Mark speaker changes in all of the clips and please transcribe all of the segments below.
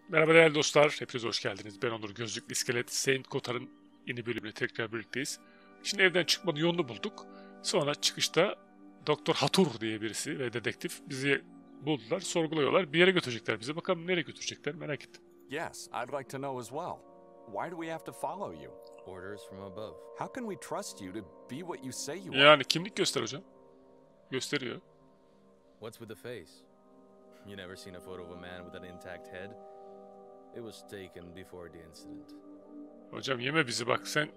Speaker 1: Merhaba değerli dostlar, hepiniz hoş geldiniz. Ben Onur, Gözlüklü, İskelet, Kotar'ın yeni bölümüyle tekrar birlikteyiz. Şimdi evden çıkmanın yolunu bulduk. Sonra çıkışta Doktor Hatur diye birisi ve dedektif bizi buldular, sorguluyorlar. Bir yere götürecekler bizi. Bakalım nereye götürecekler, merak ettim.
Speaker 2: Yes, I'd like to know as well. Why do we have to follow you?
Speaker 3: Orders from above.
Speaker 2: How can we trust you to be what you say you are?
Speaker 1: Yani kimlik göster hocam. Gösteriyor.
Speaker 3: What's with the face? You never seen a photo of a man with an intact head? It was taken before the incident.
Speaker 1: Hocam yeme bizi bak sen.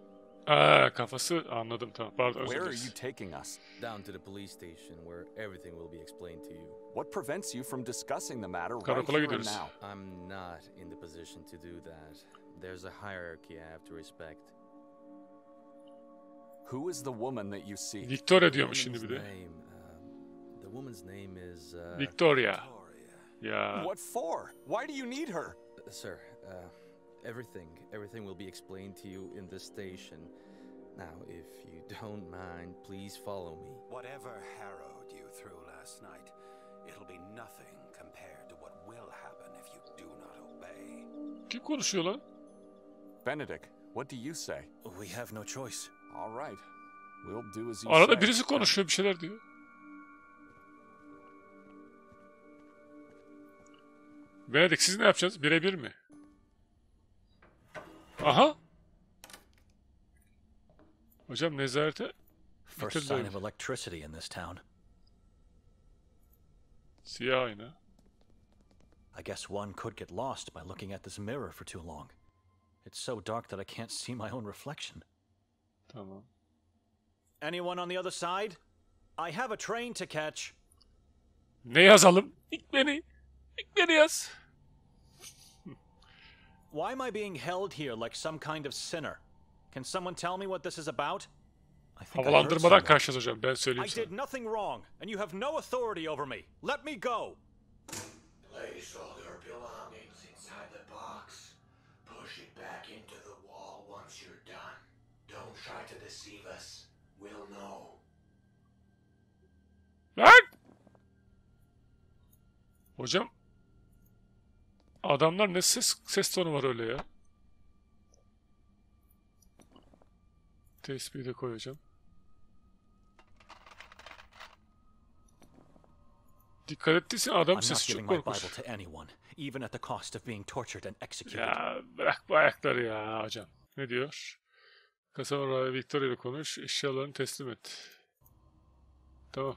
Speaker 1: Kafası anladım tamam. Pardon, özür
Speaker 2: Where are
Speaker 1: dileriz.
Speaker 2: you taking us?
Speaker 3: Down to the police station where everything will be explained to you.
Speaker 2: What prevents you from discussing the matter right
Speaker 1: Karakola
Speaker 2: here and
Speaker 1: gidiyoruz.
Speaker 2: now?
Speaker 3: I'm not in the position to do that. There's a hierarchy I have to respect.
Speaker 2: Who is the woman that you seek?
Speaker 1: Victoria diyormuş şimdi bir de.
Speaker 3: The woman's name is
Speaker 1: Victoria. Ya.
Speaker 2: What for? Why do you need her?
Speaker 3: Sir, everything will be explained to you in this station. Now, if you don't mind, please follow me.
Speaker 4: Whatever harrowed you through last night, it'll be nothing compared to what will happen if you do not obey.
Speaker 1: Kim konuşuyor lan?
Speaker 2: Benedict, what do you say?
Speaker 4: We have no choice.
Speaker 2: All right. We'll do as you
Speaker 1: Arada
Speaker 2: say.
Speaker 1: birisi konuşuyor, bir şeyler diyor. Benedict, siz ne yapacağız? Birebir mi? Aha! Hocam nezarete
Speaker 5: First sign of electricity in this town.
Speaker 1: siyah ayna.
Speaker 5: I guess one could get lost by looking at this mirror for too long. It's so dark that I can't see my own reflection.
Speaker 1: Tamam.
Speaker 5: Anyone on the other side? I have a train to catch.
Speaker 1: Ne yazalım? İlk beni yaz.
Speaker 5: Why am I being held here like some kind of sinner? Can someone tell me what this is about? I think I hurt
Speaker 1: Havalandırmadan
Speaker 5: someone.
Speaker 1: karşılaş hocam, ben söyleyeyim
Speaker 5: I
Speaker 1: sana.
Speaker 5: did nothing wrong, and you have no authority over me. Let me go.
Speaker 6: Place all your belongings inside the box. Push it back into the wall once you're done. Don't try to deceive us. We'll know.
Speaker 1: Lan! Hocam, adamlar ne ses tonu var öyle ya? Tespihi de koy hocam. Dikkat ettiysen adam
Speaker 5: I'm not
Speaker 1: sesi
Speaker 5: giving
Speaker 1: çok
Speaker 5: my
Speaker 1: korkunç.
Speaker 5: Bible to anyone, even at the cost of being tortured and executed.
Speaker 1: Ya bırak bu ayakları ya hocam. Ne diyor? Kasaba ve Victoria ile konuş, eşyalarını teslim et. Tamam.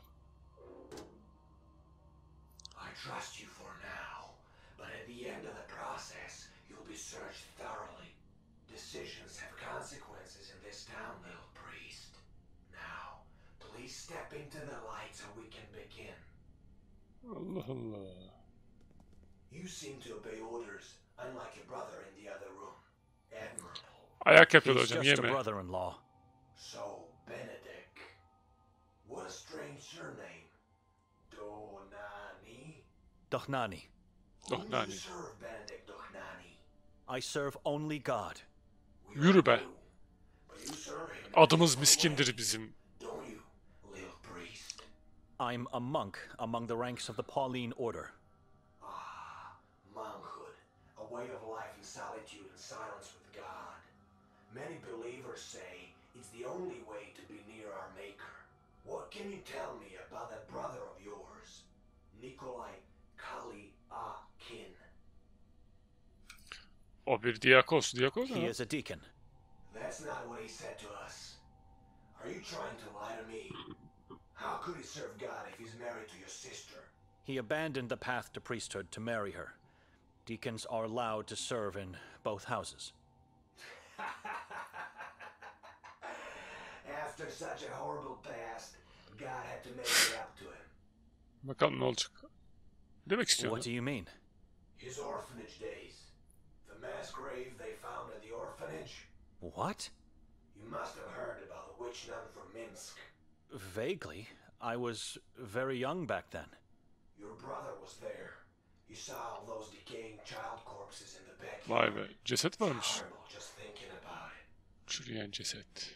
Speaker 6: I trust you for now, but at the end of the process, you'll be searched thoroughly. Decisions have consequences in this town, little priest. Now, please step into the light so we can begin.
Speaker 1: Allah Allah.
Speaker 6: You seem to obey orders, unlike your brother in the other room. Admirable.
Speaker 1: Ayak yapıyorlar
Speaker 5: He's
Speaker 1: hocam,
Speaker 5: just a
Speaker 1: yeme.
Speaker 5: brother-in-law.
Speaker 6: So, Benedict, what a strange surname. Donani?
Speaker 5: Dohnani.
Speaker 6: Who do
Speaker 1: Dohnani.
Speaker 6: you serve, Benedict Dohnani?
Speaker 5: I serve only God.
Speaker 6: We
Speaker 1: Yürü
Speaker 6: all
Speaker 1: be.
Speaker 6: do, but you serve him in
Speaker 1: Adımız
Speaker 6: a
Speaker 1: miskindir
Speaker 6: way,
Speaker 1: bizim.
Speaker 6: don't you, little priest?
Speaker 5: I'm a monk among the ranks of the Pauline order.
Speaker 6: Ah, monkhood, a way of life in solitude and silence with God. Many believers say it's the only way to be near our Maker. What can you tell me about that brother of yours, Nikolai Kali-Akin?
Speaker 1: O bir diyakos. Diyakos
Speaker 5: He
Speaker 1: mu?
Speaker 5: is a deacon.
Speaker 6: That's not what he said to us. Are you trying to lie to me? How could he serve God if he's married to your sister?
Speaker 5: He abandoned the path to priesthood to marry her. Deacons are allowed to serve in both houses.
Speaker 6: After such a horrible past, God had to make it up to him.
Speaker 1: Bakalım ne olacak. Demek
Speaker 5: What
Speaker 1: istiyorum.
Speaker 5: do you mean?
Speaker 6: His orphanage days. The mass grave they found at the orphanage.
Speaker 5: What?
Speaker 6: You must have heard about the witch nun from Minsk.
Speaker 5: Vaguely. I was very young back then.
Speaker 6: Your brother was there. He saw all those decaying child corpses in the backyard.
Speaker 1: Vay be. Ceset varmış.
Speaker 6: Horrible just thinking about it.
Speaker 1: Çürüyen ceset.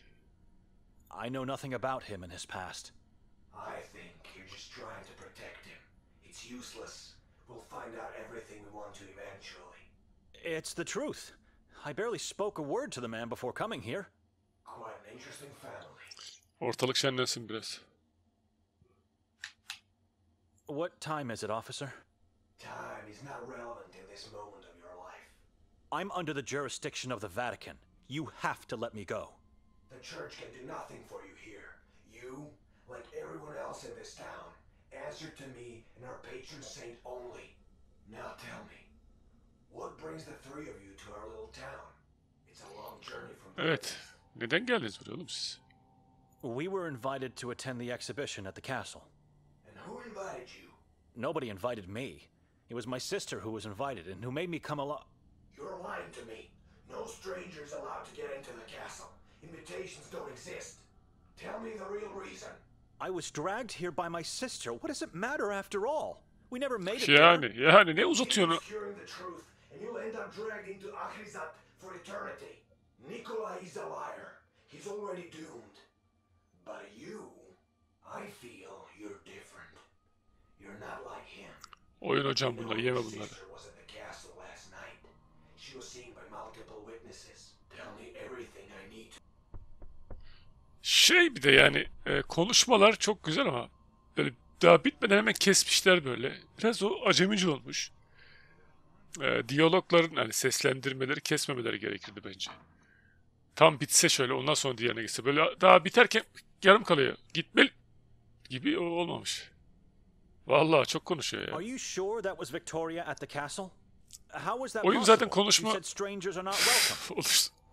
Speaker 5: I know nothing about him and his past.
Speaker 6: I think you're just trying to protect him. It's useless. We'll find out everything we want to eventually.
Speaker 5: It's the truth. I barely spoke a word to the man before coming here.
Speaker 6: Quite an interesting family.
Speaker 1: Ortalık şenlensin biraz.
Speaker 5: What time is it, officer?
Speaker 6: Time is not relevant in this moment of your life.
Speaker 5: I'm under the jurisdiction of the Vatican. You have to let me go.
Speaker 6: The church can do nothing for you here. You, like everyone else in this town, answer to me and our patron saint only. Now tell me, what brings the three of you to our little town? It's a long journey from here.
Speaker 1: Evet. Neden geldiniz buraya oğlum siz?
Speaker 5: We were invited to attend the exhibition at the castle.
Speaker 6: And who invited you?
Speaker 5: Nobody invited me. It was my sister who was invited and who made me come along.
Speaker 6: You're lying to me. No strangers allowed to get into the castle. Invitations don't exist. Tell me the real reason.
Speaker 5: I was dragged here by my sister. What does it matter after all? We never made it there.
Speaker 1: Yani ne
Speaker 6: Keep
Speaker 1: uzatıyorsun?
Speaker 6: obscuring the truth, and you'll end up dragged into Akhrizat for eternity. Nikolai is a liar. He's already doomed. But you, I feel you're different. You're not like him.
Speaker 1: Oyun hocam
Speaker 6: You know
Speaker 1: bunları,
Speaker 6: your
Speaker 1: yeme bunları.
Speaker 6: sister was at the castle last night. She was seen by multiple witnesses. Tell me everything I need to.
Speaker 1: Şey bir de yani konuşmalar çok güzel ama böyle daha bitmeden hemen kesmişler böyle. Biraz o acemici olmuş. Diyalogların hani seslendirmeleri kesmemeleri gerekirdi bence. Tam bitse şöyle ondan sonra diğerine gitse. Böyle daha biterken yarım kalıyor. Gitmeli gibi olmamış. Vallahi çok konuşuyor ya.
Speaker 5: Are you sure that was Victoria at the castle? How was that
Speaker 1: Oyun
Speaker 5: possible?
Speaker 1: zaten konuşma...
Speaker 5: You said strangers are not welcome.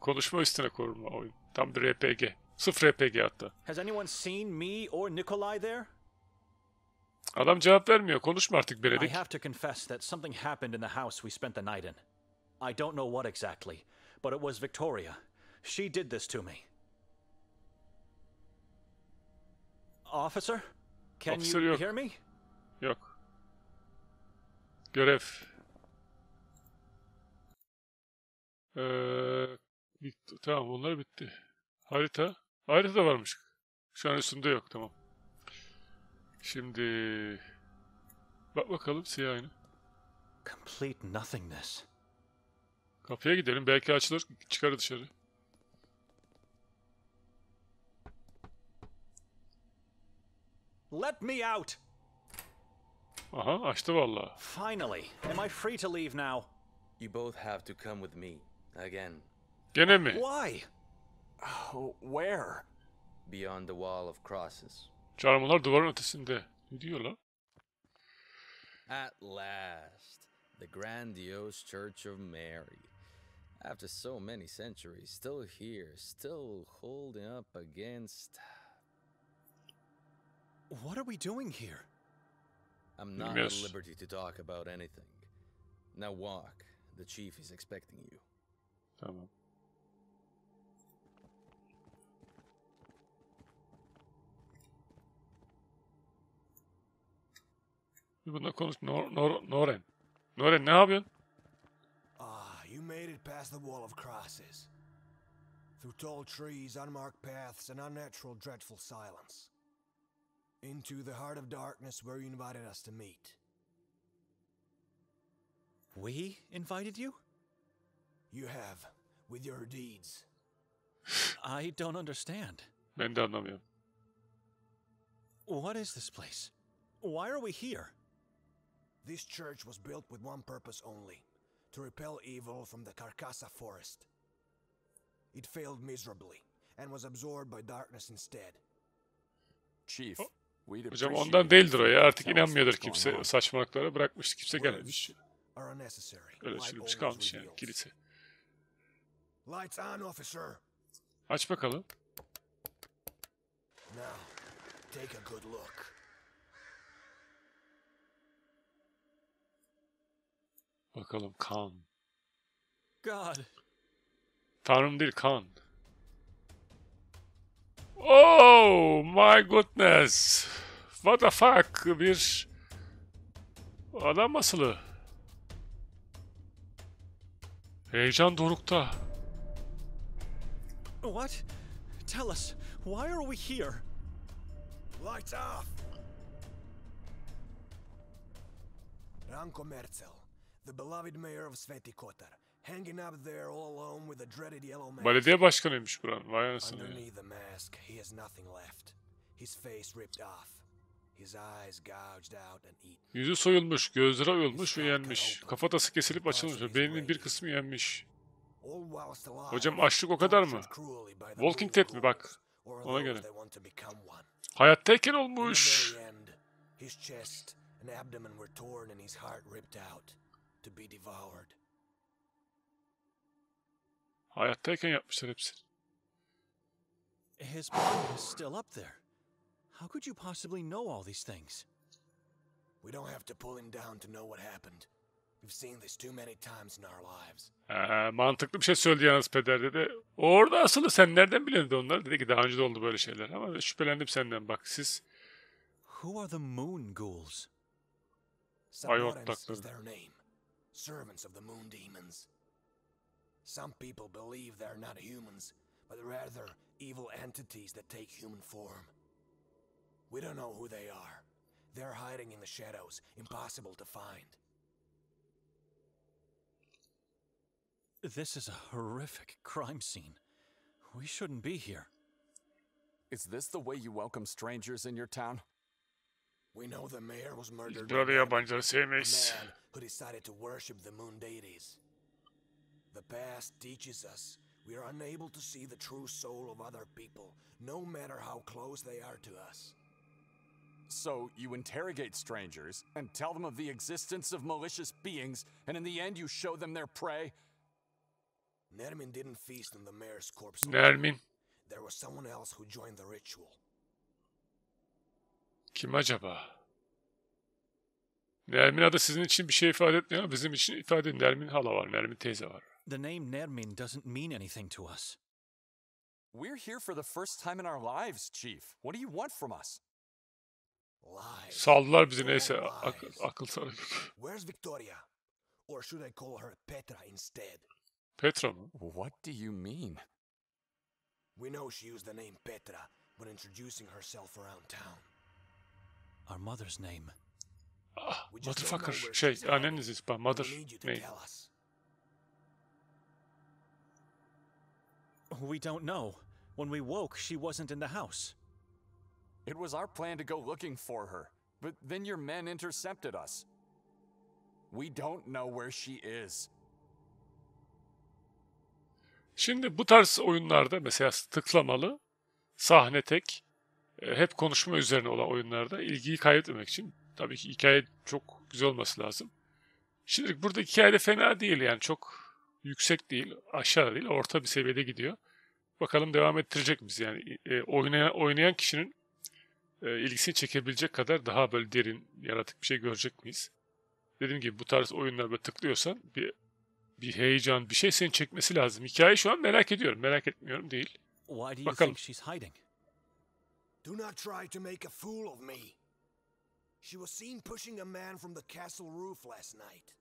Speaker 1: konuşma üstüne kurulma oyun. Tam bir RPG. Sıfır RPG hatta.
Speaker 5: Has anyone seen me or Nikolai there?
Speaker 1: Adam cevap vermiyor. Konuşma artık
Speaker 5: I
Speaker 1: Benedik.
Speaker 5: have to confess that something happened in the house we spent the night in. I don't know what exactly, but it was Victoria. She did this to me. Officer? Can
Speaker 1: Officer
Speaker 5: you
Speaker 1: yok.
Speaker 5: hear me?
Speaker 1: Yok. Görev. Bitti. Tamam bunlar bitti. Harita. Harita da varmış. Şu an üstünde yok. Tamam. Şimdi bak bakalım siyah aynı.
Speaker 5: Complete nothingness.
Speaker 1: Kapıya gidelim. Belki açılır. Çıkarır dışarı.
Speaker 5: Let me out!
Speaker 1: Aha açtı vallahi.
Speaker 5: Finally. Am I free to leave now?
Speaker 3: You both have to come with me. Again.
Speaker 1: Gene mi?
Speaker 5: Why?
Speaker 2: Where?
Speaker 3: Beyond the wall of crosses.
Speaker 1: Canım onlar duvarın ötesinde. Ne diyor lan?
Speaker 3: At last. The grandiose Church of Mary. After so many centuries, still here, still holding up against...
Speaker 5: What are we doing here?
Speaker 3: I'm not
Speaker 1: Bilmiyoruz.
Speaker 3: at liberty to talk about anything. Now walk. The chief is expecting you.
Speaker 1: Tamam. Bununla konuş. Noren. Noren ne yapıyorsun?
Speaker 6: Ah, you made it past the wall of crosses. Through tall trees, unmarked paths, and unnatural, dreadful silence. Into the heart of darkness where you invited us to meet.
Speaker 5: We invited you?
Speaker 6: You have, with your deeds.
Speaker 5: I don't understand.
Speaker 1: Ben de anlamıyorum.
Speaker 5: What is this place? Why are we here?
Speaker 6: This church was built with one purpose only, to repel evil from the Carcassa forest. It failed miserably, and was absorbed by darkness instead.
Speaker 2: Chief,
Speaker 1: Oh.
Speaker 2: we'd
Speaker 1: Hocam
Speaker 2: appreciate
Speaker 1: ondan
Speaker 2: it
Speaker 1: değildir
Speaker 2: if
Speaker 1: o
Speaker 2: you
Speaker 1: ya.
Speaker 2: could
Speaker 1: Artık
Speaker 2: tell us
Speaker 1: inanmıyordur
Speaker 2: what's going
Speaker 1: kimse.
Speaker 2: on.
Speaker 1: Saçmalıklara bırakmış. Kimse gelmemiş.
Speaker 6: Words are unnecessary.
Speaker 1: Öyle
Speaker 6: Light
Speaker 1: çürümüş
Speaker 6: always
Speaker 1: kalmış yani
Speaker 6: reveals.
Speaker 1: kilise.
Speaker 6: Lights on, officer.
Speaker 1: Aç bakalım.
Speaker 6: Now, take a good look.
Speaker 1: Bakalım kan.
Speaker 5: God.
Speaker 1: Tanrım değil kan. Oh my goodness. What the fuck? Bir adam asılı. Heyecan dorukta.
Speaker 5: What? Tell us, why are we here?
Speaker 6: Lights off! Ranko Merzel, the beloved mayor of Sveti Kotar, Hanging up there all alone with the dreaded yellow mask.
Speaker 1: Belediye başkanıymış buranın. Vay anasını ya.
Speaker 6: Underneath the mask, he has nothing left. His face ripped off. His eyes gouged out and eaten.
Speaker 1: Yüzü soyulmuş, gözleri oyulmuş ve yenmiş. Kafatası kesilip açılmış ve beyninin bir kısmı yenmiş. Hocam açlık o kadar mı? Walking Dead mi bak? Ona göre. Hayattayken olmuş.
Speaker 6: His chest and abdomen were torn and his heart ripped out to be devoured.
Speaker 1: Hayattayken yapmışlar hepsini.
Speaker 5: His body is still up there. How could you possibly know all these things?
Speaker 6: We don't have to pull him down to know what happened. We've seen this too many times in our lives.
Speaker 1: Mantıklı bir şey söyledi yalnız peder dedi. Orada asılı sen nereden biliyorsun onları? Dedi ki daha önce de oldu böyle şeyler ama şüphelendim senden bak siz.
Speaker 5: Who are the moon ghouls?
Speaker 1: Ay
Speaker 6: Saborans
Speaker 1: ortakları.
Speaker 6: is their name. Servants of the moon demons. Some people believe they're not humans, but rather evil entities that take human form. We don't know who they are. They're hiding in the shadows, impossible to find.
Speaker 5: This is a horrific crime scene. We shouldn't be here.
Speaker 2: Is this the way you welcome strangers in your town?
Speaker 6: We know the mayor was murdered
Speaker 1: Burada
Speaker 6: by
Speaker 1: yabancıları
Speaker 6: a
Speaker 1: sevmeyiz.
Speaker 6: man who decided to worship the moon deities. The past teaches us we are unable to see the true soul of other people, no matter how close they are to us.
Speaker 2: So you interrogate strangers and tell them of the existence of malicious beings, and in the end you show them their prey?
Speaker 6: Nermin didn't feast on the mayor's corpse.
Speaker 1: Nermin.
Speaker 6: There was someone else who joined the ritual.
Speaker 1: Kim acaba? Nermin adı sizin için bir şey ifade etmiyor ama bizim için ifade ediyor. Nermin hala var, Nermin teyze var.
Speaker 5: The name Nermin doesn't mean anything to us.
Speaker 2: We're here for the first time in our lives, Chief. What do you want from us?
Speaker 6: Lies.
Speaker 1: Saldılar bizi neyse
Speaker 6: Lies.
Speaker 1: akıl sarı.
Speaker 6: Where's Victoria? Or should I call her Petra instead?
Speaker 1: Petra mı?
Speaker 2: What do you mean?
Speaker 6: We know she used the name Petra when introducing herself around town.
Speaker 5: Our mother's name.
Speaker 6: We just don't know
Speaker 1: Motherfucker.
Speaker 6: where
Speaker 1: Şey,
Speaker 6: she's hiding.
Speaker 1: anneniz ispan. Mother.
Speaker 6: We need you to
Speaker 1: Ne?
Speaker 6: tell us.
Speaker 5: We don't know. When we woke, she wasn't in the house.
Speaker 2: It was our plan to go looking for her, but then your men intercepted us. We don't know where she is.
Speaker 1: Şimdi bu tarz oyunlarda mesela tıklamalı, sahne tek, hep konuşma üzerine olan oyunlarda ilgiyi kaybetmemek için tabii ki hikaye çok güzel olması lazım. Şimdilik burada hikaye de fena değil yani çok yüksek değil, aşağı değil, orta bir seviyede gidiyor. Bakalım devam ettirecek miyiz yani oynayan kişinin ilgisini çekebilecek kadar daha böyle derin, yaratık bir şey görecek miyiz? Dediğim gibi bu tarz oyunlar böyle tıklıyorsan bir heyecan, bir şey seni çekmesi lazım. Hikayeyi şu an merak ediyorum, merak etmiyorum değil.
Speaker 5: Why do you
Speaker 1: Bakalım.
Speaker 5: think she's hiding?
Speaker 6: Do not try to make a fool of me. She was seen pushing a man from the castle roof last night.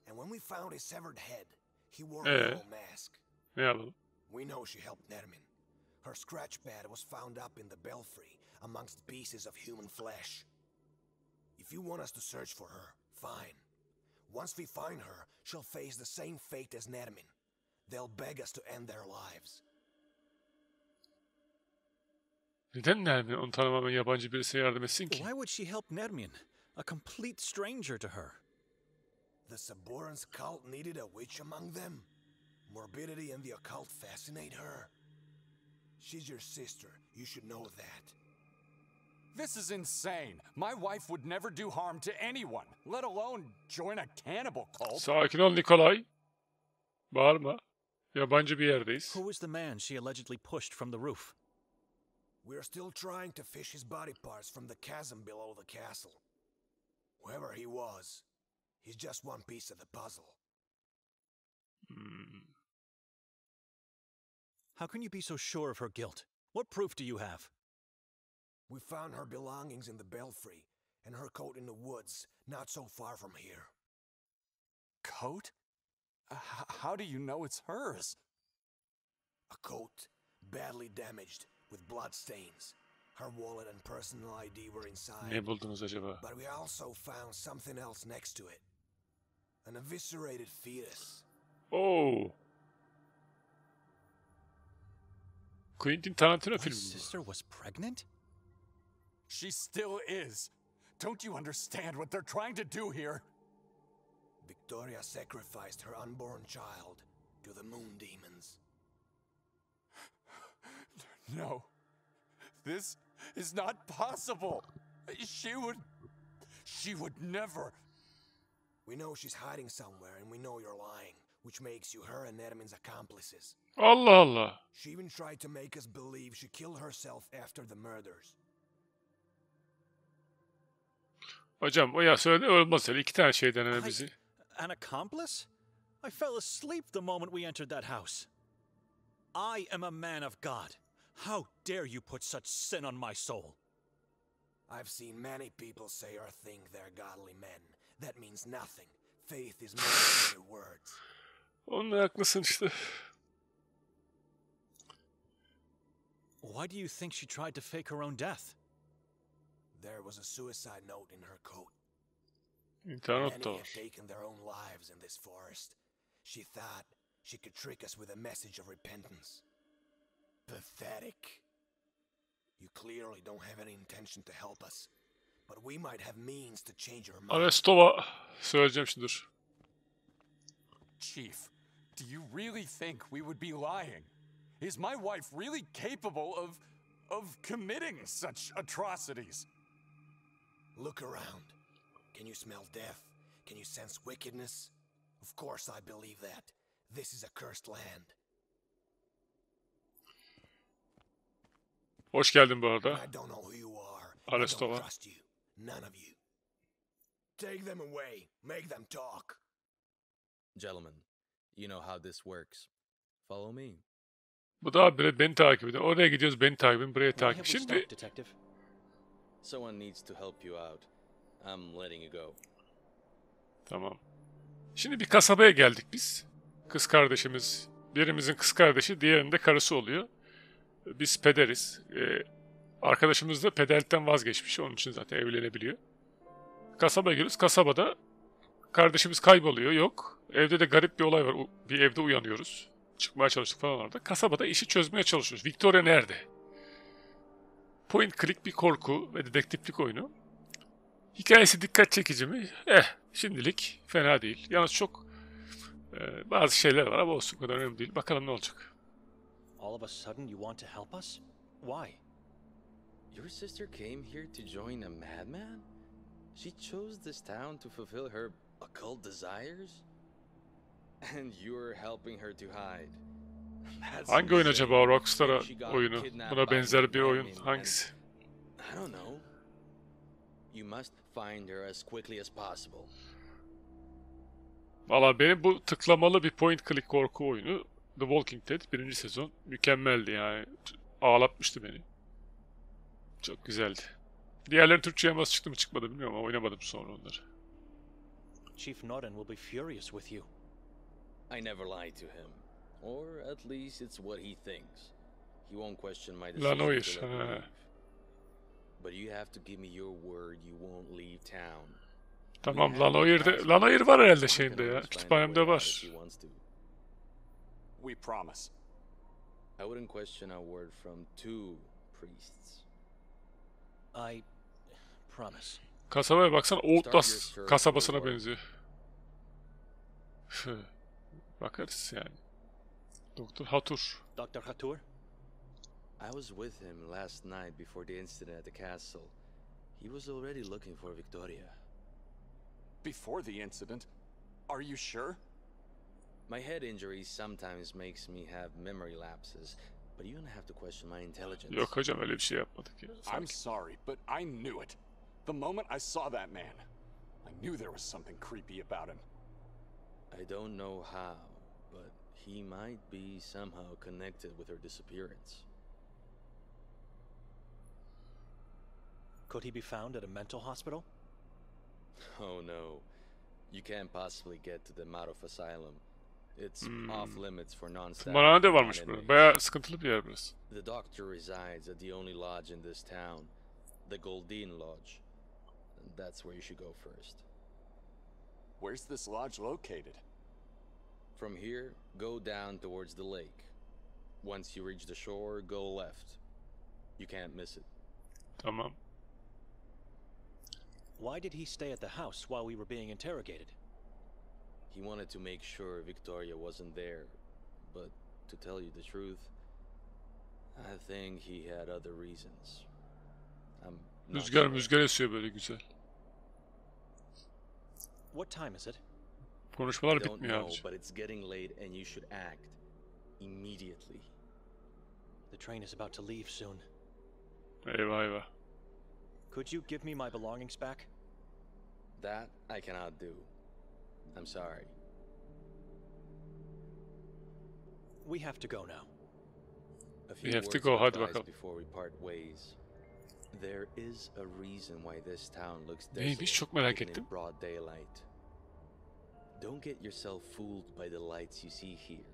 Speaker 6: And when we found his severed head, he wore a yellow mask.
Speaker 1: Ne yapalım?
Speaker 6: We know she helped Nermin. Her scratch pad was found up in the belfry amongst pieces of human flesh. If you want us to search for her, fine. Once we find her, she'll face the same fate as Nermin. They'll beg us to end their lives.
Speaker 1: Neden Nermin onu tanımadan yabancı birisine yardım etsin ki?
Speaker 5: Why would she help Nermin? A complete stranger to her.
Speaker 6: The Saborans cult needed a witch among them. Morbidity and the occult fascinate her. She's your sister. You should know that.
Speaker 2: This is insane. My wife would never do harm to anyone, let alone join a cannibal cult.
Speaker 1: Sakin ol Nikolay. Bağırma. Yabancı bir yerdeyiz.
Speaker 5: Who was the man she allegedly pushed from the roof?
Speaker 6: We're still trying to fish his body parts from the chasm below the castle. Whoever he was, he's just one piece of the puzzle.
Speaker 5: How can you be so sure of her guilt? What proof do you have?
Speaker 6: We found her belongings in the belfry, and her coat in the woods, not so far from here.
Speaker 2: Coat? How do you know it's hers?
Speaker 6: A coat, badly damaged, with blood stains. Her wallet and personal ID were inside.
Speaker 1: Ne buldunuz acaba?
Speaker 6: But we also found something else next to it. An eviscerated fetus.
Speaker 1: Oo. Quentin Tarantino
Speaker 5: My
Speaker 1: filmi bu.
Speaker 5: sister was pregnant?
Speaker 2: She still is. Don't you understand what they're trying to do here?
Speaker 6: Victoria sacrificed her unborn child to the moon demons.
Speaker 2: No. This is not possible. She would never.
Speaker 6: We know she's hiding somewhere, and we know you're lying, which makes you her and Neriman's accomplices.
Speaker 1: Allah Allah.
Speaker 6: She even tried to make us believe she killed herself after the murders.
Speaker 1: Hocam o ya söyle olmaz öyle. 2 tane şey deneme bizi.
Speaker 5: An accomplice? I fell asleep the moment we entered that house. I am a man of God. How dare you put such sin on my soul?
Speaker 6: I've seen many people say or think they're godly men. That means nothing. Faith is more than mere words.
Speaker 1: Onun haklısın işte.
Speaker 5: Why do you think she tried to fake her own death?
Speaker 6: There was a suicide note in her coat.
Speaker 1: İntihar
Speaker 6: Many
Speaker 1: notu da
Speaker 6: have
Speaker 1: var.
Speaker 6: taken their own lives in this forest. She thought she could trick us with a message of repentance. Pathetic. You clearly don't have any intention to help us. But we might have means to change your mind.
Speaker 1: Arestova söyleyeceğim şimdi dur.
Speaker 2: Chief, do you really think we would be lying? Is my wife really capable of committing such atrocities?
Speaker 6: Look around. Can you smell death? Can you sense wickedness? Of course I believe that. This is a cursed land.
Speaker 1: Hoş geldin bu
Speaker 6: And
Speaker 1: arada.
Speaker 6: I don't know who you are. I
Speaker 1: Arestova.
Speaker 6: don't trust you. None of you. Take them away. Make them talk.
Speaker 3: Gentlemen, you know how this works. Follow me.
Speaker 1: Bu da biri beni takip ediyor. Oraya gidiyoruz beni takip edin. Buraya
Speaker 5: Why have
Speaker 1: takip.
Speaker 5: we
Speaker 1: Şimdi
Speaker 5: stopped, Detective?
Speaker 3: Someone needs to help you out. I'm letting you go.
Speaker 1: tamam. Şimdi bir kasabaya geldik biz. Kız kardeşimiz, birimizin kız kardeşi, diğerinin de karısı oluyor. Biz pederiz. Arkadaşımız da pederlikten vazgeçmiş. Onun için zaten evlenebiliyor. Kasabaya giriyoruz. Kasabada kardeşimiz kayboluyor. Yok. Evde de garip bir olay var. Bir evde uyanıyoruz. Çıkmaya çalıştık falan orada. Kasabada işi çözmeye çalışıyoruz. Victoria nerede? Point click bir korku ve dedektiflik oyunu. Hikayesi dikkat çekici mi? Şimdilik fena değil. Yalnız çok bazı şeyler var ama olsun, kadar önemli değil. Bakalım ne olacak.
Speaker 5: All of a sudden you want to help us? Why?
Speaker 3: Your sister came here to join a madman? She chose this town to fulfill her occult desires? And you're helping her to hide. That's
Speaker 1: Hangi oyun
Speaker 3: insane.
Speaker 1: acaba Rockstar'a
Speaker 3: Maybe she got
Speaker 1: oyunu?
Speaker 3: kidnapped
Speaker 1: Buna
Speaker 3: by
Speaker 1: benzer
Speaker 3: a
Speaker 1: bir oyun
Speaker 3: man
Speaker 1: hangisi?
Speaker 3: I don't know. You must find her as quickly as possible.
Speaker 1: Valla benim bu tıklamalı bir point click korku oyunu The Walking Dead 1. sezon mükemmeldi yani. Ağlatmıştı beni. Çok güzeldi. Diğerleri Türkçe'ye nasıl çıktı mı çıkmadı bilmiyorum ama oynamadım sonra onları.
Speaker 5: Chief Norton will be furious with you.
Speaker 3: I never lied to him. Or at least it's what he thinks. He won't question my decision
Speaker 1: Lan o
Speaker 3: to
Speaker 1: iş.
Speaker 3: let me leave. But you have to give me your word you won't leave town.
Speaker 1: Tamam Lanoir var herhalde şeyinde ya. Kütüphanemde var.
Speaker 2: We promise.
Speaker 3: I wouldn't question a word from 2 priests.
Speaker 5: I promise.
Speaker 1: Kasabaya baksana Outlast kasabasına benziyor. Bakarız yani. Doktor Hatur.
Speaker 5: Dr. Hatur?
Speaker 3: I was with him last night before the incident at the castle. He was already looking for Victoria.
Speaker 2: Before the incident? Are you sure?
Speaker 3: My head injury sometimes makes me have memory lapses, but you don't have to question my intelligence.
Speaker 1: Yok hocam öyle bir şey yapmadık ya.
Speaker 2: I'm
Speaker 1: Sanki.
Speaker 2: sorry, but I knew it. The moment I saw that man, I knew there was something creepy about him.
Speaker 3: I don't know how, but he might be somehow connected with her disappearance.
Speaker 5: Could he be found at a mental hospital?
Speaker 3: Oh no. You can't possibly get to the Marof Asylum. It's off limits for non-staff.
Speaker 1: Tımarhane de varmış
Speaker 3: non-inmates.
Speaker 1: burada. Bayağı sıkıntılı bir yer burası.
Speaker 3: The doctor resides at the only lodge in this town, the Goldine Lodge. And that's where you should go first.
Speaker 2: Where's this lodge located?
Speaker 3: From here, go down towards the lake. Once you reach the shore, go left. You can't miss it.
Speaker 1: Tamam.
Speaker 5: Why did he stay at the house while we were being interrogated?
Speaker 3: He wanted to make sure Victoria wasn't there, but to tell you the truth, I think he had other reasons. I'm not
Speaker 1: Rüzgar
Speaker 3: sure.
Speaker 1: rüzgar esiyor böyle güzel.
Speaker 5: What time is it?
Speaker 3: I
Speaker 1: Konuşmalar
Speaker 3: don't
Speaker 1: bitmiyor
Speaker 3: know,
Speaker 1: abici.
Speaker 3: but it's getting late and you should act immediately.
Speaker 5: The train is about to leave soon.
Speaker 1: Eyvah eyvah.
Speaker 5: Could you give me my belongings back?
Speaker 3: That I cannot do. I'm sorry.
Speaker 5: We have to go now.
Speaker 3: A few
Speaker 1: We have to
Speaker 3: words
Speaker 1: go,
Speaker 3: of
Speaker 1: hadi
Speaker 3: advice
Speaker 1: bakalım.
Speaker 3: before we part ways. There is a reason why this town looks
Speaker 1: Neymiş,
Speaker 3: desolate
Speaker 1: çok merak
Speaker 3: even in
Speaker 1: ettim.
Speaker 3: broad daylight. Don't get yourself fooled by the lights you see here.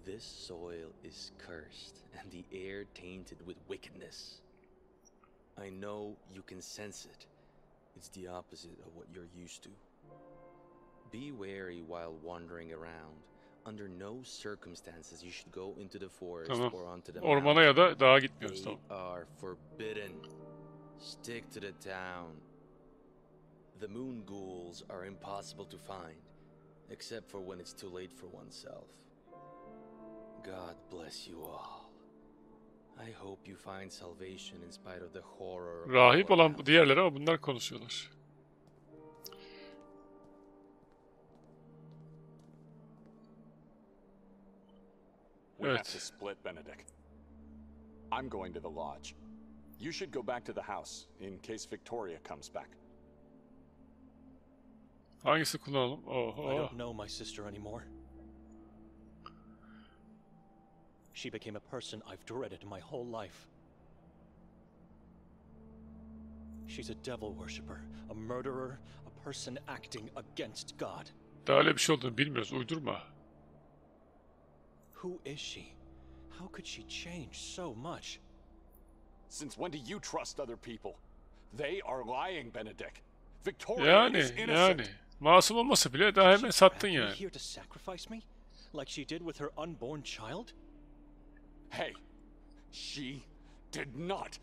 Speaker 3: This soil is cursed and the air tainted with wickedness. I know you can sense it. It's the opposite of what you're used to. Be wary while wandering around. Under no circumstances you should go into the forest
Speaker 1: Tamam.
Speaker 3: or onto the
Speaker 1: Ormana ya da dağa gitmiyoruz,
Speaker 3: They
Speaker 1: tamam.
Speaker 3: are forbidden. Stick to the town. The moon ghouls are impossible to find, except for when it's too late for oneself. God bless you all. I hope you find salvation in spite of the horror of
Speaker 1: Rahip
Speaker 3: our
Speaker 1: olan
Speaker 3: house.
Speaker 1: diğerleri ama bunlar konuşuyorlar.
Speaker 2: We have
Speaker 1: Evet.
Speaker 2: to split, Benedict. I'm going to the lodge. You should go back to the house in case Victoria comes back.
Speaker 1: Hangisi kullanalım?
Speaker 5: I
Speaker 1: Oho.
Speaker 5: don't know my sister anymore. She became a person I've dreaded my whole life. She's a devil worshipper, a murderer, a person acting against God.
Speaker 1: Daha öyle bir şey olduğunu bilmiyoruz. Uydurma.
Speaker 5: Who is she? How could she change so much?
Speaker 2: Since when do you trust other people? They are lying, Benedict. Victoria is innocent.
Speaker 1: Yani. Masum olmasa bile daha hemen sattın
Speaker 5: She
Speaker 1: yani.
Speaker 5: here to sacrifice me, like she did with her unborn child?
Speaker 2: Hey, she did not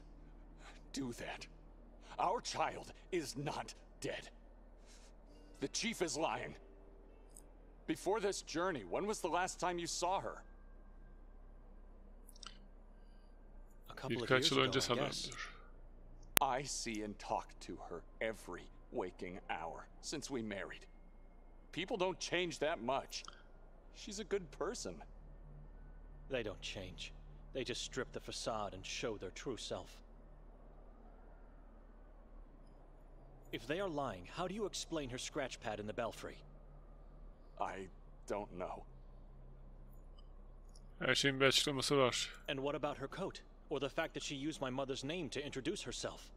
Speaker 2: do that. Our child is not dead. The chief is lying. Before this journey, when was the last time you saw her?
Speaker 5: A couple of
Speaker 1: Birkaç
Speaker 5: years
Speaker 1: yıl
Speaker 5: ago,
Speaker 1: önce
Speaker 5: I
Speaker 1: sanırım
Speaker 5: guess.
Speaker 1: diyor.
Speaker 2: I see and talk to her every waking hour since we married. People don't change that much. She's a good person.
Speaker 5: They don't change. They just strip the facade and show their true self. If they are lying, how do you explain her scratch pad in the belfry?
Speaker 2: I don't know.
Speaker 1: Her şeyin bir açıklaması var.
Speaker 5: And what about her coat? Or the fact that she used my mother's name to introduce herself?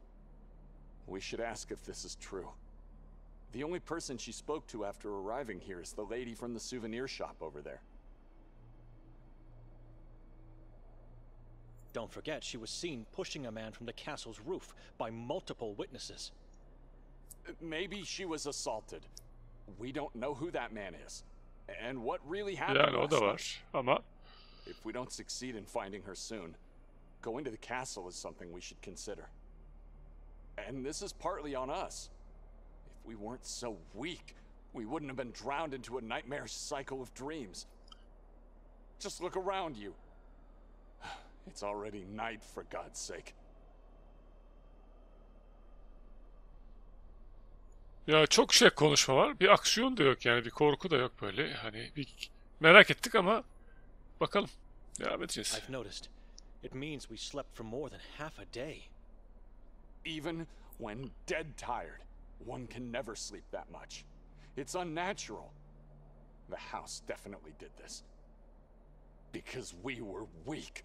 Speaker 2: We should ask if this is true. The only person she spoke to after arriving here is the lady from the souvenir shop over there.
Speaker 5: Don't forget, she was seen pushing a man from the castle's roof by multiple witnesses.
Speaker 2: Maybe she was assaulted. We don't know who that man is. And what really happened
Speaker 1: Yani o
Speaker 2: last
Speaker 1: da
Speaker 2: night.
Speaker 1: var. Ama
Speaker 2: If we don't succeed in finding her soon, going to the castle is something we should consider. And this is partly on us. If we weren't so weak, we wouldn't have been drowned into a nightmare cycle of dreams. Just look around you. It's already night, for God's sake.
Speaker 1: ya çok şey konuşma var. Bir aksiyon da yok yani. Bir korku da yok böyle. Hani bir merak ettik ama bakalım. Devam edeceğiz.
Speaker 5: I've noticed. It means we slept for more than half a day.
Speaker 2: Even when dead tired, one can never sleep that much. It's unnatural. The house definitely did this. Because we were weak.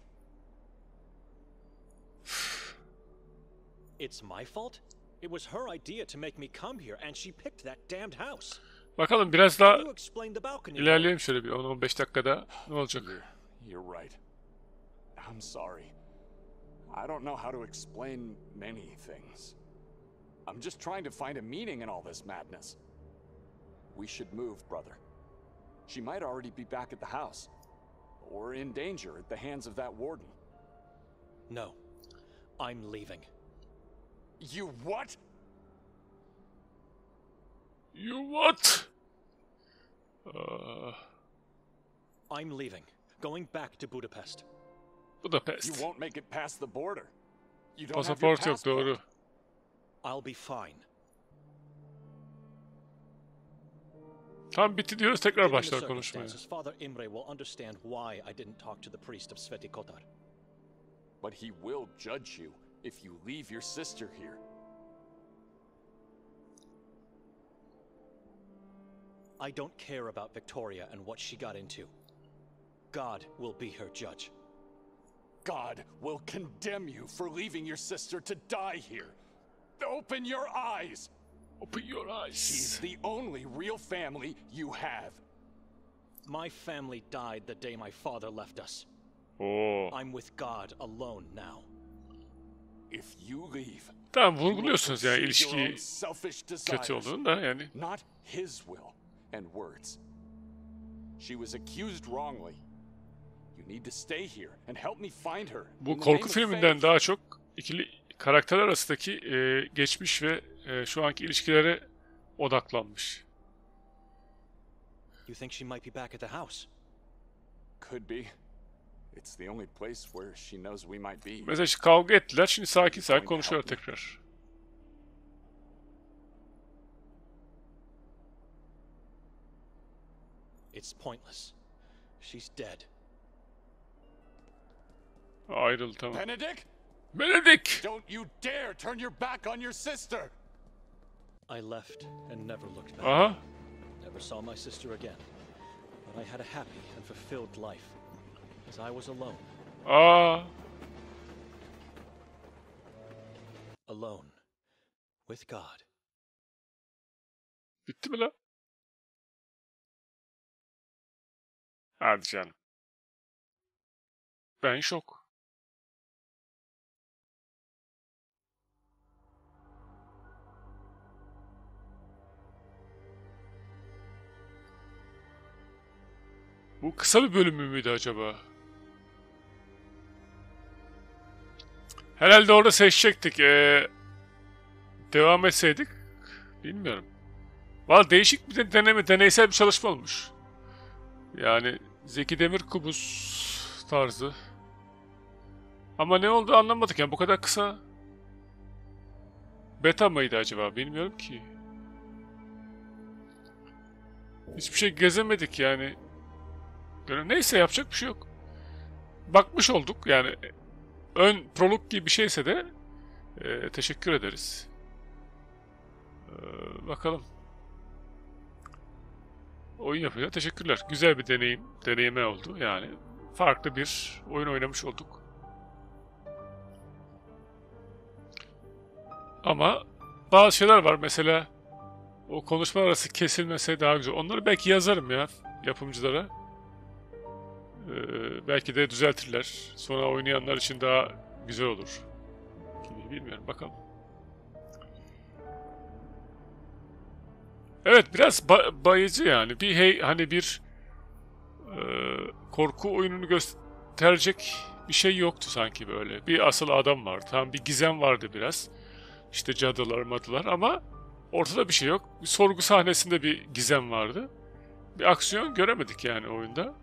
Speaker 5: It's my fault? It was her idea to make me come here, and she picked that damned house.
Speaker 1: Bakalım biraz
Speaker 5: How
Speaker 1: daha
Speaker 5: do you explain the balcony?
Speaker 1: ilerleyelim şöyle bir 10-15 dakikada ne olacak?
Speaker 2: You're right. I'm sorry. I don't know how to explain many things. I'm just trying to find a meaning in all this madness. We should move, brother. She might already be back at the house. Or in danger at the hands of that warden.
Speaker 5: No. I'm leaving.
Speaker 2: You what?
Speaker 1: You what?
Speaker 5: I'm leaving. Going back to Budapest.
Speaker 1: Budapest.
Speaker 2: You won't make it past the border. You don't have your
Speaker 1: Pasaport yok,
Speaker 2: passport.
Speaker 1: doğru.
Speaker 5: I'll be fine.
Speaker 1: Tam bitti diyoruz, tekrar
Speaker 5: Given the
Speaker 1: başlar konuşmaya.
Speaker 5: circumstances, Father Imre will understand why I didn't talk to the priest of Sveti Kotar.
Speaker 2: But he will judge you if you leave your sister here.
Speaker 5: I don't care about Victoria and what she got into. God will be her judge.
Speaker 2: God will condemn you for leaving your sister to die here. Open your eyes.
Speaker 1: Open your eyes.
Speaker 2: She's the only real family you have.
Speaker 5: My family died the day my father left us.
Speaker 1: Oo.
Speaker 5: I'm with God alone now.
Speaker 2: If you leave,
Speaker 1: Tamam,
Speaker 2: you will
Speaker 1: vurguluyorsunuz yani
Speaker 2: pursue your
Speaker 1: ilişki
Speaker 2: own selfish
Speaker 1: kötü
Speaker 2: desires,
Speaker 1: olduğunu da yani.
Speaker 2: not his will and words. She was accused wrongly. You need to stay here and help me find her.
Speaker 1: Bu
Speaker 2: In the
Speaker 1: korku
Speaker 2: name of
Speaker 1: filminden
Speaker 2: faith.
Speaker 1: daha çok ikili karakterler arasındaki geçmiş ve şu anki ilişkilere odaklanmış.
Speaker 5: You think she might be back at the house?
Speaker 2: Could be. It's the only place where she knows we might be.
Speaker 1: Mesela işte kavga ettiler, şimdi sakin sakin konuşuyor tekrar.
Speaker 5: It's pointless. She's dead.
Speaker 1: Ayrıldı, tamam.
Speaker 2: Benedict,
Speaker 1: Benedict!
Speaker 2: don't you dare turn your back on your sister.
Speaker 5: I left and never looked back.
Speaker 1: Aha.
Speaker 5: Never saw my sister again. But I had a happy and fulfilled life. As I was alone.
Speaker 1: Aa.
Speaker 5: Alone. With God.
Speaker 1: Bitti mi lan? Hadi canım. Ben şok. Bu kısa bir bölüm müydü acaba? Herhalde orada seçecektik. Devam etseydik. Bilmiyorum. Valla değişik bir de deneysel bir çalışma olmuş. Yani Zeki Demirkubuz tarzı. Ama ne oldu anlamadık yani, bu kadar kısa. Beta mıydı acaba? Bilmiyorum ki. Hiçbir şey gezemedik yani. Neyse, yapacak bir şey yok. Bakmış olduk yani. Ön prolog gibi bir şeyse de teşekkür ederiz. Bakalım. Oyun yapınca teşekkürler. Güzel bir deneyime oldu yani. Farklı bir oyun oynamış olduk. Ama bazı şeyler var. Mesela o konuşma arası kesilmese daha güzel. Onları belki yazarım ya yapımcılara. Belki de düzeltirler. Sonra oynayanlar için daha güzel olur gibi, bilmiyorum. Bakalım. Evet, biraz bayıcı yani. Hani bir korku oyununu gösterecek bir şey yoktu sanki böyle. Bir asıl adam vardı. Tamam, bir gizem vardı biraz. İşte cadılar, madılar ama ortada bir şey yok. Bir sorgu sahnesinde bir gizem vardı. Bir aksiyon göremedik yani oyunda.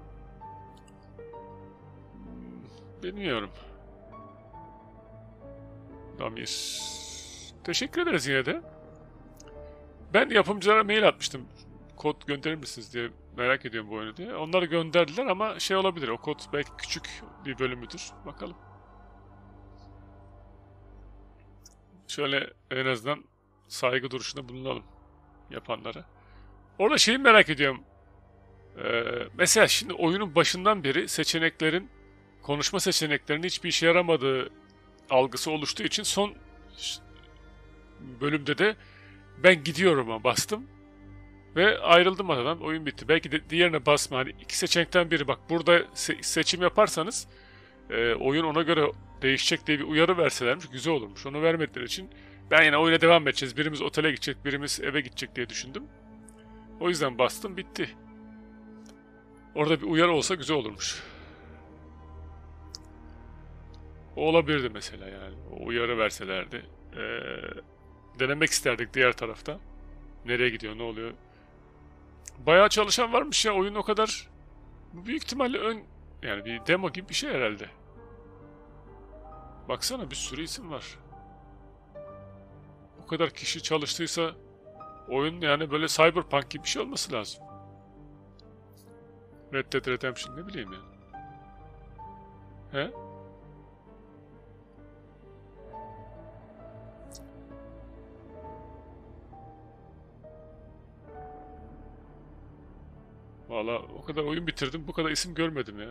Speaker 1: Bilmiyorum. Damir. Teşekkür ederiz yine de. Ben yapımcılara mail atmıştım. Kod gönderir misiniz diye, merak ediyorum bu oyunu diye. Onları gönderdiler ama şey olabilir. O kod belki küçük bir bölümüdür. Bakalım. Şöyle en azından saygı duruşunda bulunalım yapanlara. Orada şeyi merak ediyorum. Mesela şimdi oyunun başından beri konuşma seçeneklerinin hiçbir işe yaramadığı algısı oluştuğu için son bölümde de ben gidiyorum'a bastım ve ayrıldım aradan. Oyun bitti. Belki de diğerine basma. Hani iki seçenekten biri, bak burada seçim yaparsanız oyun ona göre değişecek diye bir uyarı verselermiş. Güzel olurmuş. Onu vermedikleri için ben yine oyuna devam edeceğiz. Birimiz otele gidecek, birimiz eve gidecek diye düşündüm. O yüzden bastım, bitti. Orada bir uyarı olsa güzel olurmuş. O olabilirdi mesela yani. O uyarı verselerdi. Denemek isterdik diğer tarafta. Nereye gidiyor, ne oluyor? Bayağı çalışan varmış ya. Oyun o kadar... Bu büyük ihtimalle yani bir demo gibi bir şey herhalde. Baksana bir sürü isim var. O kadar kişi çalıştıysa oyun yani böyle Cyberpunk gibi bir şey olması lazım. Red Dead Redemption ne bileyim ya. He? Valla o kadar oyun bitirdim, bu kadar isim görmedim ya.